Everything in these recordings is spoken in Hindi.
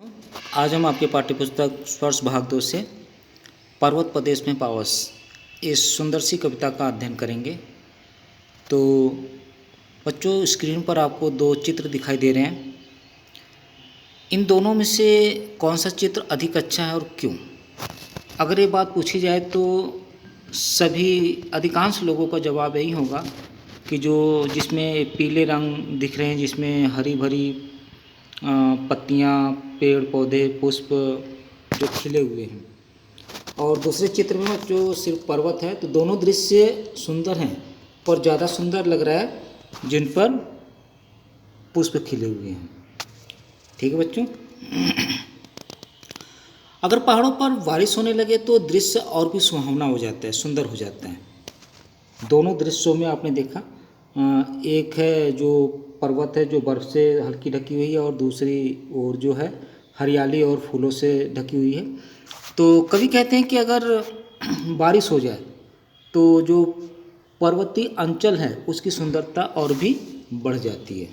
आज हम आपके पाठ्यपुस्तक स्पर्श भाग 2 से पर्वत प्रदेश में पावस इस सुंदर सी कविता का अध्ययन करेंगे। तो बच्चों, स्क्रीन पर आपको दो चित्र दिखाई दे रहे हैं। इन दोनों में से कौन सा चित्र अधिक अच्छा है और क्यों? अगर ये बात पूछी जाए तो सभी अधिकांश लोगों का जवाब यही होगा कि जिसमें पीले रंग दिख रहे हैं, जिसमें हरी भरी पत्तियाँ, पेड़ पौधे, पुष्प जो खिले हुए हैं, और दूसरे चित्र में जो सिर्फ पर्वत है। तो दोनों दृश्य सुंदर हैं, पर ज़्यादा सुंदर लग रहा है जिन पर पुष्प खिले हुए हैं। ठीक है बच्चों। अगर पहाड़ों पर बारिश होने लगे तो दृश्य और भी सुहावना हो जाता है, सुंदर हो जाता है। दोनों दृश्यों में आपने देखा, एक है जो पर्वत है जो बर्फ़ से हल्की ढकी हुई है, और दूसरी ओर जो है हरियाली और फूलों से ढकी हुई है। तो कवि कहते हैं कि अगर बारिश हो जाए तो जो पर्वतीय अंचल है उसकी सुंदरता और भी बढ़ जाती है।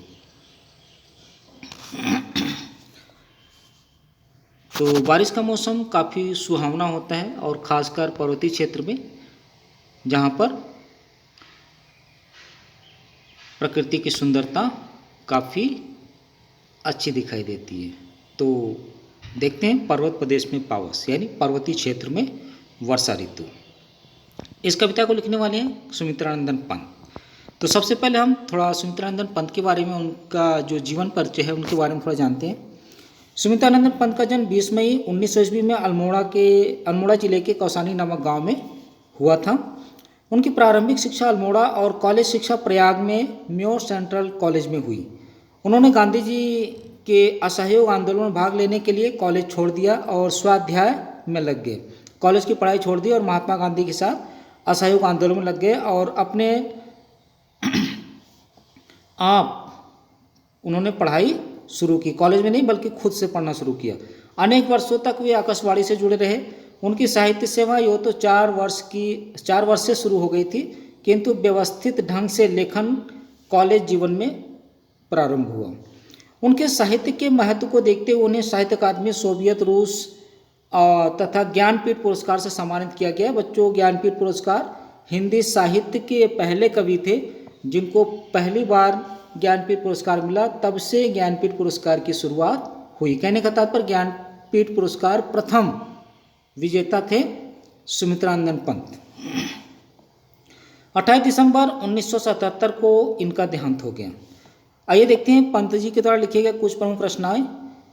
तो बारिश का मौसम काफ़ी सुहावना होता है, और ख़ासकर पर्वतीय क्षेत्र में जहाँ पर प्रकृति की सुंदरता काफ़ी अच्छी दिखाई देती है। तो देखते हैं पर्वत प्रदेश में पावस, यानी पर्वतीय क्षेत्र में वर्षा ऋतु। इस कविता को लिखने वाले हैं सुमित्रानंदन पंत। तो सबसे पहले हम थोड़ा सुमित्रानंदन पंत के बारे में, उनका जो जीवन परिचय है उनके बारे में थोड़ा जानते हैं। सुमित्रानंदन पंत का जन्म 20 मई 1900 ईस्वी में अल्मोड़ा जिले के कौसानी नामक गाँव में हुआ था। उनकी प्रारंभिक शिक्षा अल्मोड़ा और कॉलेज शिक्षा प्रयाग में म्योर सेंट्रल कॉलेज में हुई। उन्होंने गांधी जी के असहयोग आंदोलन में भाग लेने के लिए कॉलेज छोड़ दिया और स्वाध्याय में लग गए। कॉलेज की पढ़ाई छोड़ दी और महात्मा गांधी के साथ असहयोग आंदोलन में लग गए, और अपने आप उन्होंने पढ़ाई शुरू की। कॉलेज में नहीं बल्कि खुद से पढ़ना शुरू किया। अनेक वर्षों तक वे आकाशवाणी से जुड़े रहे। उनकी साहित्य सेवा यूँ तो 4 वर्ष से शुरू हो गई थी, किंतु व्यवस्थित ढंग से लेखन कॉलेज जीवन में प्रारंभ हुआ। उनके साहित्य के महत्व को देखते हुए उन्हें साहित्य अकादमी, सोवियत रूस तथा ज्ञानपीठ पुरस्कार से सम्मानित किया गया। बच्चों, ज्ञानपीठ पुरस्कार हिंदी साहित्य के पहले कवि थे जिनको पहली बार ज्ञानपीठ पुरस्कार मिला। तब से ज्ञानपीठ पुरस्कार की शुरुआत हुई। कहने का तात्पर्य, ज्ञानपीठ पुरस्कार प्रथम विजेता थे सुमित्रानंदन पंत। 28 दिसंबर 1977 को इनका देहांत हो गया। आइए देखते हैं पंत जी के द्वारा लिखे गए कुछ प्रमुख रचनाएं।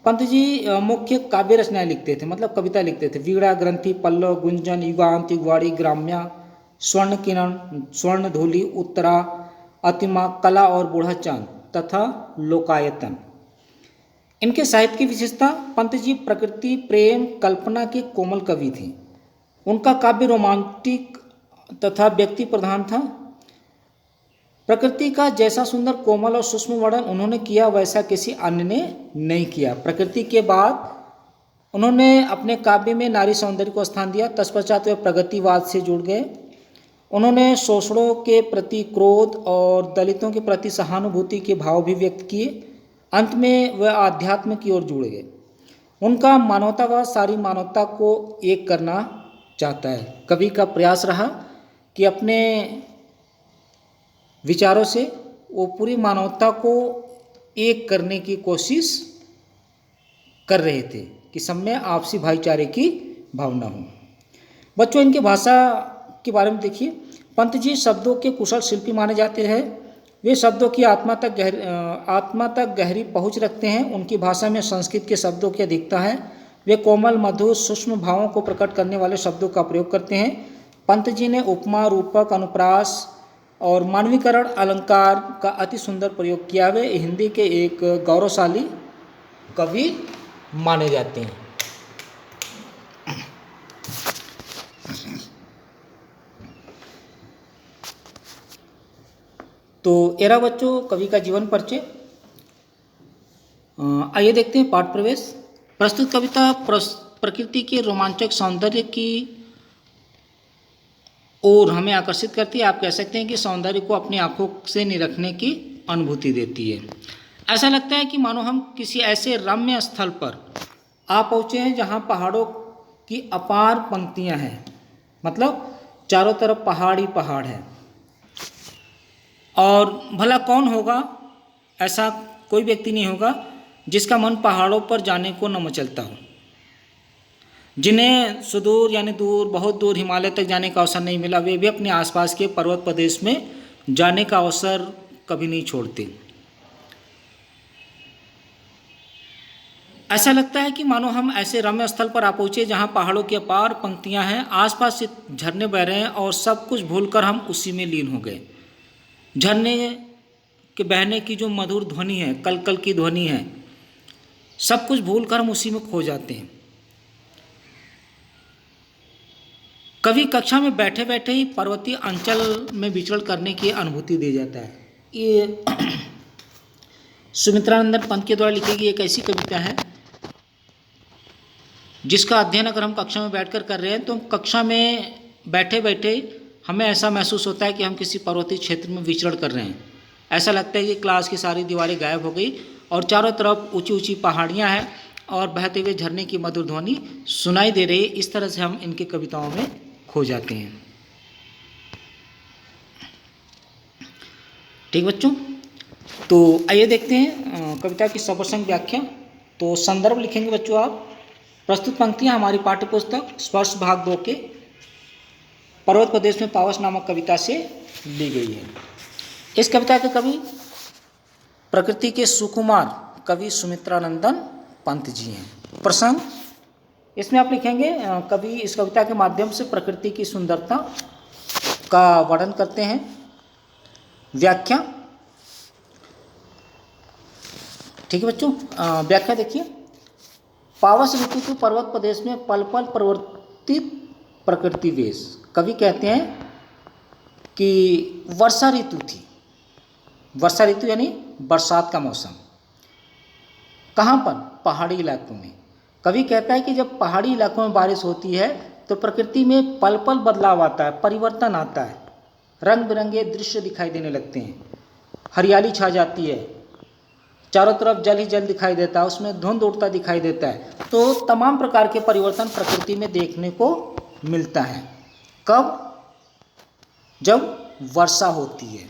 पंत जी मुख्य काव्य रचनाएं लिखते थे, मतलब कविता लिखते थे। वीणा, ग्रंथि, पल्लव, गुंजन, युगांत, युगवाणी, ग्राम्या, स्वर्ण किरण, स्वर्ण धूलि, उत्तरा, अतिमा, कला और बूढ़ा चांद तथा लोकायतन। इनके साहित्य की विशेषता, पंत जी प्रकृति, प्रेम, कल्पना के कोमल कवि थे। उनका काव्य रोमांटिक तथा व्यक्ति प्रधान था। प्रकृति का जैसा सुंदर, कोमल और सूक्ष्म वर्णन उन्होंने किया, वैसा किसी अन्य ने नहीं किया। प्रकृति के बाद उन्होंने अपने काव्य में नारी सौंदर्य को स्थान दिया। तत्पश्चात वे प्रगतिवाद से जुड़ गए। उन्होंने शोषणों के प्रति क्रोध और दलितों के प्रति सहानुभूति के भाव भी व्यक्त किए। अंत में वह आध्यात्म की ओर जुड़ गए। उनका मानवतावाद सारी मानवता को एक करना चाहता है। कवि का प्रयास रहा कि अपने विचारों से वो पूरी मानवता को एक करने की कोशिश कर रहे थे कि सब में आपसी भाईचारे की भावना हो। बच्चों, इनकी भाषा के बारे में देखिए। पंत जी शब्दों के कुशल शिल्पी माने जाते हैं। वे शब्दों की आत्मा तक गहरी पहुंच रखते हैं। उनकी भाषा में संस्कृत के शब्दों की अधिकता है। वे कोमल, मधुर, सूक्ष्म भावों को प्रकट करने वाले शब्दों का प्रयोग करते हैं। पंत जी ने उपमा, रूपक, अनुप्रास और मानवीकरण अलंकार का अति सुंदर प्रयोग किया। वे हिंदी के एक गौरवशाली कवि माने जाते हैं। तो एरा बच्चों कवि का जीवन परिचय। आइए देखते हैं पाठ प्रवेश। प्रस्तुत कविता प्रकृति के रोमांचक सौंदर्य की ओर हमें आकर्षित करती है। आप कह सकते हैं कि सौंदर्य को अपनी आंखों से निरखने की अनुभूति देती है। ऐसा लगता है कि मानो हम किसी ऐसे रम्य स्थल पर आप पहुँचे हैं जहाँ पहाड़ों की अपार पंक्तियाँ हैं, मतलब चारों तरफ पहाड़ ही पहाड़ है। और भला कौन होगा, ऐसा कोई व्यक्ति नहीं होगा जिसका मन पहाड़ों पर जाने को न मचलता हो। जिन्हें सुदूर यानी दूर, बहुत दूर हिमालय तक जाने का अवसर नहीं मिला, वे भी अपने आसपास के पर्वत प्रदेश में जाने का अवसर कभी नहीं छोड़ते। ऐसा लगता है कि मानो हम ऐसे रम्य स्थल पर आ पहुँचे जहाँ पहाड़ों की अपार पंक्तियाँ हैं, आसपास से झरने बह रहे हैं और सब कुछ भूलकर हम उसी में लीन हो गए। झरने के बहने की जो मधुर ध्वनि है, कल कल की ध्वनि है, सब कुछ भूलकर हम उसी में खो जाते हैं। कभी कक्षा में बैठे बैठे ही पर्वतीय अंचल में विचरण करने की अनुभूति दे जाता है। ये सुमित्रानंदन पंत के द्वारा लिखी गई एक ऐसी कविता है जिसका अध्ययन अगर हम कक्षा में बैठकर कर रहे हैं तो कक्षा में बैठे बैठे हमें ऐसा महसूस होता है कि हम किसी पर्वतीय क्षेत्र में विचरण कर रहे हैं। ऐसा लगता है कि क्लास की सारी दीवारें गायब हो गई और चारों तरफ ऊंची ऊंची पहाड़ियां हैं और बहते हुए झरने की मधुर ध्वनि सुनाई दे रही है। इस तरह से हम इनकी कविताओं में खो जाते हैं। ठीक बच्चों, तो आइए देखते हैं कविता की सप्रसंग व्याख्या। तो संदर्भ लिखेंगे बच्चों आप। प्रस्तुत पंक्तियां हमारी पाठ्यपुस्तक स्पर्श भाग 2 के पर्वत प्रदेश में पावस नामक कविता से ली गई है। इस कविता के कवि प्रकृति के सुकुमार कवि सुमित्रानंदन पंत जी हैं। प्रसंग इसमें आप लिखेंगे, कवि इस कविता के माध्यम से प्रकृति की सुंदरता का वर्णन करते हैं। व्याख्या, ठीक है बच्चों, व्याख्या देखिए। पावस ऋतु के पर्वत प्रदेश में पल पल परिवर्तित प्रकृति वेश। कवि कहते हैं कि वर्षा ऋतु थी। वर्षा ऋतु यानी बरसात का मौसम। कहाँ पर? पहाड़ी इलाकों में। कवि कहता है कि जब पहाड़ी इलाकों में बारिश होती है तो प्रकृति में पल पल बदलाव आता है, परिवर्तन आता है, रंग बिरंगे दृश्य दिखाई देने लगते हैं, हरियाली छा जाती है, चारों तरफ जल ही जल दिखाई देता है, उसमें धुंध उड़ता दिखाई देता है। तो तमाम प्रकार के परिवर्तन प्रकृति में देखने को मिलता है। कब? जब वर्षा होती है।